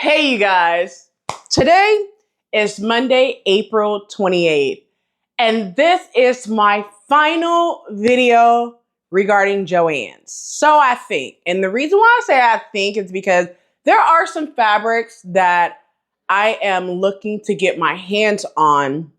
Hey you guys, today is Monday, April 28th, and this is my final video regarding JOANN'S. So I think, and the reason why I say I think is because there are some fabrics that I am looking to get my hands on,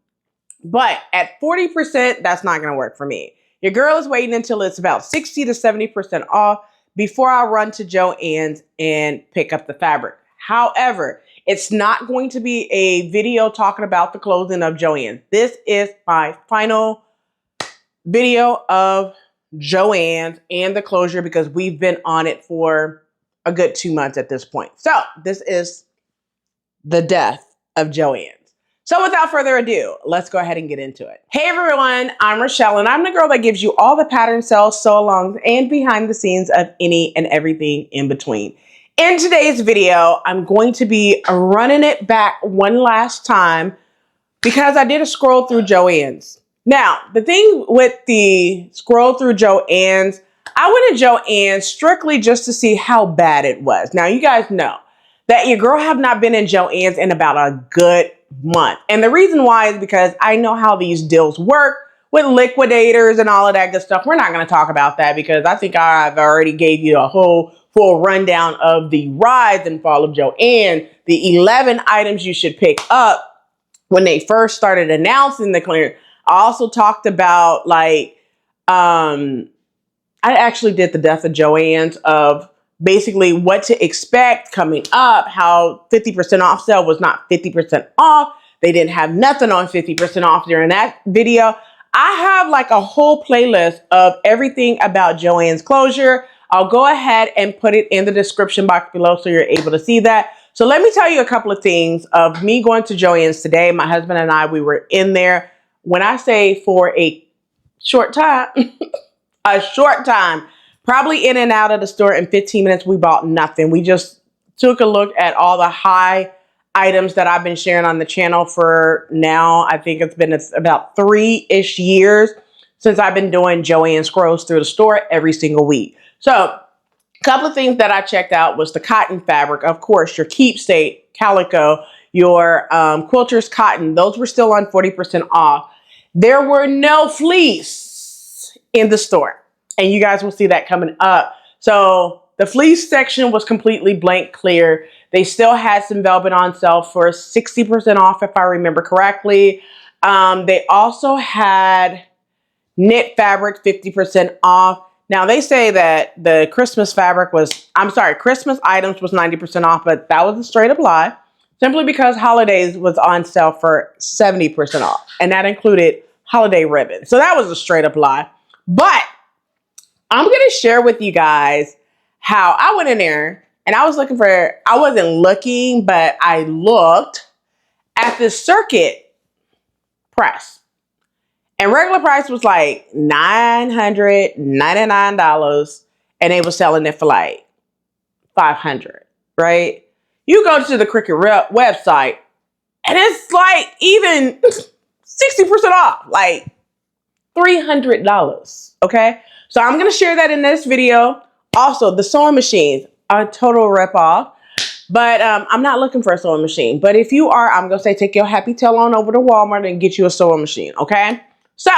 but at 40%, that's not gonna work for me. Your girl is waiting until it's about 60 to 70% off before I run to JOANN'S and pick up the fabric. However, it's not going to be a video talking about the clothing of JOANN'S. This is my final video of JOANN'S and the closure because we've been on it for a good 2 months at this point. So this is the death of JOANN'S. So without further ado, let's go ahead and get into it. Hey everyone, I'm Rochelle and I'm the girl that gives you all the pattern sales, sew-alongs, and behind the scenes of any and everything in between. In today's video, I'm going to be running it back one last time because I did a scroll through JOANN'S. Now, the thing with the scroll through JOANN'S, I went to JOANN'S strictly just to see how bad it was. Now, you guys know that your girl have not been in JOANN'S in about a good month. And the reason why is because I know how these deals work with liquidators and all of that good stuff. We're not going to talk about that because I think I've already gave you a whole full rundown of the rise and fall of JOANN, the 11 items you should pick up when they first started announcing the clearance. I also talked about I actually did the death of JOANN'S of basically what to expect coming up, how 50% off sale was not 50% off. They didn't have nothing on 50% off during that video. I have like a whole playlist of everything about JOANN'S closure. I'll go ahead and put it in the description box below so you're able to see that. So let me tell you a couple of things of me going to JOANN'S today. My husband and I, we were in there. When I say for a short time, a short time, probably in and out of the store in 15 minutes, we bought nothing. We just took a look at all the high items that I've been sharing on the channel for now. I think it's been about 3-ish years since I've been doing JOANN scrolls through the store every single week. So a couple of things that I checked out was the cotton fabric. Of course, your keepsake calico, your quilter's cotton, those were still on 40% off. There were no fleece in the store. And you guys will see that coming up. So the fleece section was completely blank clear. They still had some velvet on sale for 60% off, if I remember correctly. They also had knit fabric 50% off. Now they say that the Christmas fabric was, Christmas items was 90% off, but that was a straight up lie. Simply because holidays was on sale for 70% off. And that included holiday ribbons. So that was a straight up lie. But I'm going to share with you guys how I went in there and I was looking for, I wasn't looking, but I looked at this Circuit press. And regular price was like $999 and they were selling it for like $500, right? You go to the Cricut website and it's like even 60% off, like $300, okay? So I'm going to share that in this video. Also, the sewing machines are a total rip-off, but I'm not looking for a sewing machine. But if you are, I'm going to say take your happy tail on over to Walmart and get you a sewing machine, okay? So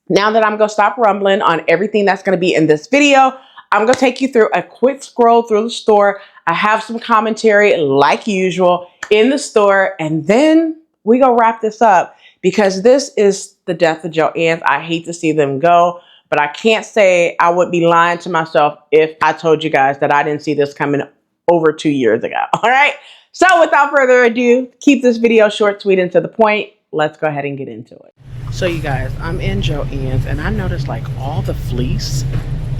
now that I'm going to stop rumbling on everything that's going to be in this video, I'm going to take you through a quick scroll through the store. I have some commentary like usual in the store, and then we go wrap this up because this is the death of JOANN'S. I hate to see them go. But I can't say I would be lying to myself if I told you guys that I didn't see this coming over 2 years ago. All right. So without further ado, keep this video short, sweet, and to the point. Let's go ahead and get into it. So you guys, I'm in JOANN'S and I noticed like all the fleece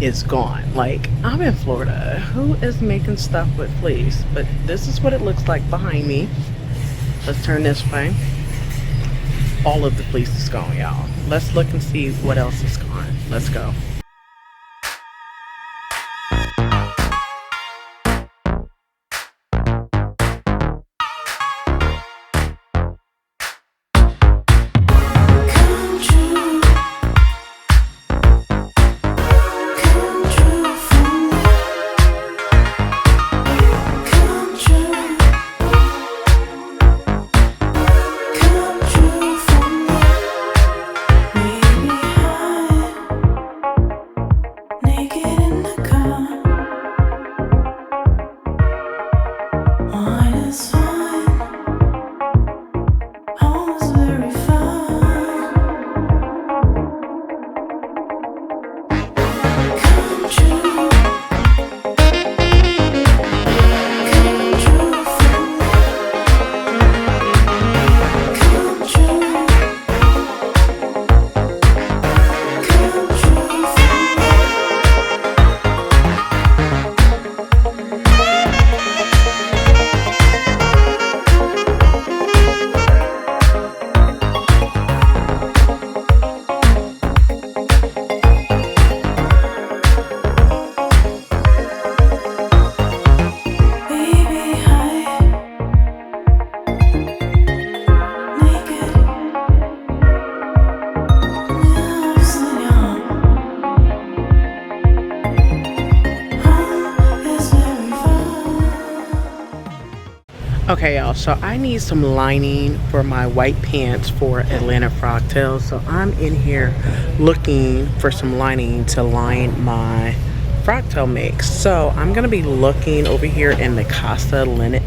is gone. Like I'm in Florida. Who is making stuff with fleece? But this is what it looks like behind me. Let's turn this way. All of the fleece is gone, y'all. Let's look and see what else is gone. Let's go. Come true. Okay, y'all, so I need some lining for my white pants for Atlanta Frogtail. So I'm in here looking for some lining to line my Frogtail mix. So I'm gonna be looking over here in the Casa lining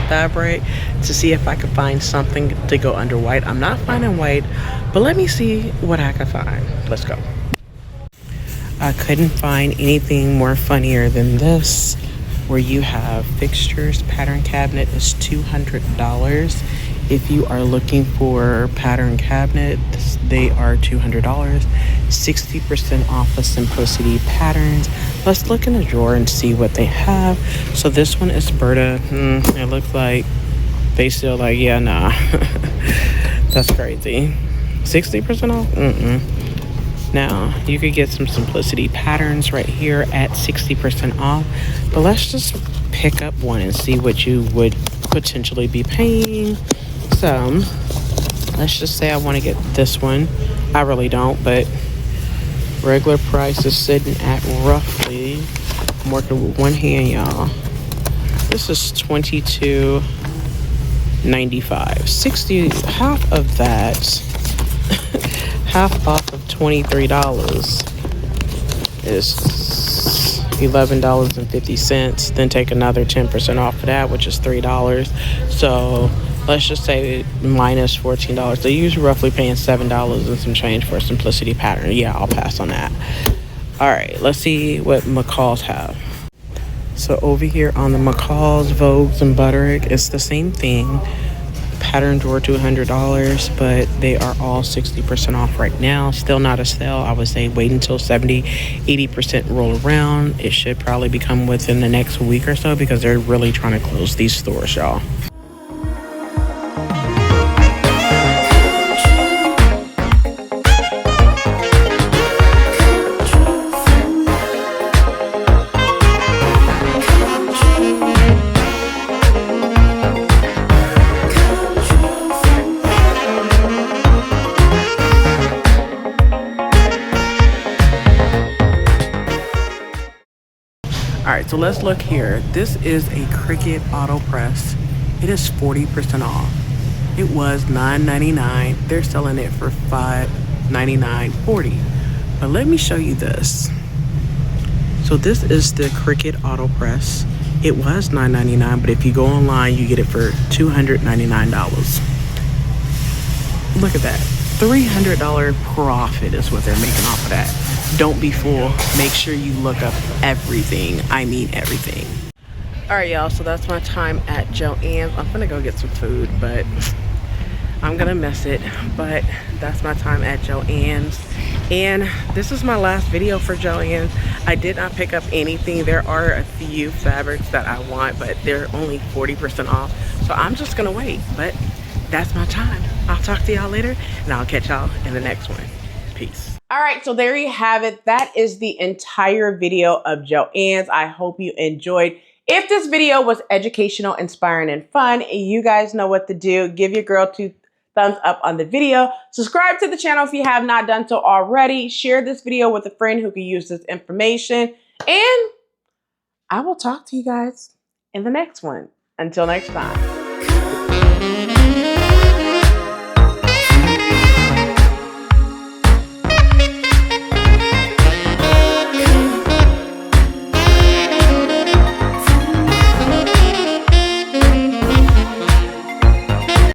fabric to see if I can find something to go under white. I'm not finding white, but let me see what I can find. Let's go. I couldn't find anything more funnier than this, where you have fixtures. Pattern cabinet is $200. If you are looking for pattern cabinets, they are $200. 60% off of Simplicity Patterns. Let's look in the drawer and see what they have. So this one is Berta. It looks like they still like, yeah, nah. That's crazy. 60% off? Now, you could get some Simplicity Patterns right here at 60% off. But let's just pick up one and see what you would potentially be paying. So, let's just say I want to get this one. I really don't, but regular price is sitting at roughly, I'm working with one hand, y'all. This is $22.95. 60, half of that, half off of $23 is $11.50. Then take another 10% off of that, which is $3. So let's just say minus $14. So you're roughly paying $7 and some change for a Simplicity Pattern. Yeah, I'll pass on that. All right, let's see what McCall's have. So over here on the McCall's, Vogues, and Butterick, it's the same thing. Patterns were $200, but they are all 60% off right now. Still not a sale. I would say wait until 70-80% roll around. It should probably become within the next week or so, because they're really trying to close these stores, y'all. Alright, so let's look here. This is a Cricut auto press. It is 40% off. It was $9.99. They're selling it for $5.99.40. But let me show you this. So this is the Cricut auto press. It was $9.99, but if you go online, you get it for $299. Look at that. $300 profit is what they're making off of that. Don't be fooled. Make sure you look up everything. I mean everything. All right, y'all, so that's my time at JOANN'S. I'm gonna go get some food, but I'm gonna miss it. But that's my time at JOANN'S. And this is my last video for JOANN'S. I did not pick up anything. There are a few fabrics that I want, but they're only 40% off. So I'm just gonna wait, but that's my time. I'll talk to y'all later, and I'll catch y'all in the next one. Peace. All right, so there you have it. That is the entire video of JOANN'S. I hope you enjoyed. If this video was educational, inspiring, and fun, you guys know what to do. Give your girl 2 thumbs up on the video. Subscribe to the channel if you have not done so already. Share this video with a friend who can use this information. And I will talk to you guys in the next one. Until next time.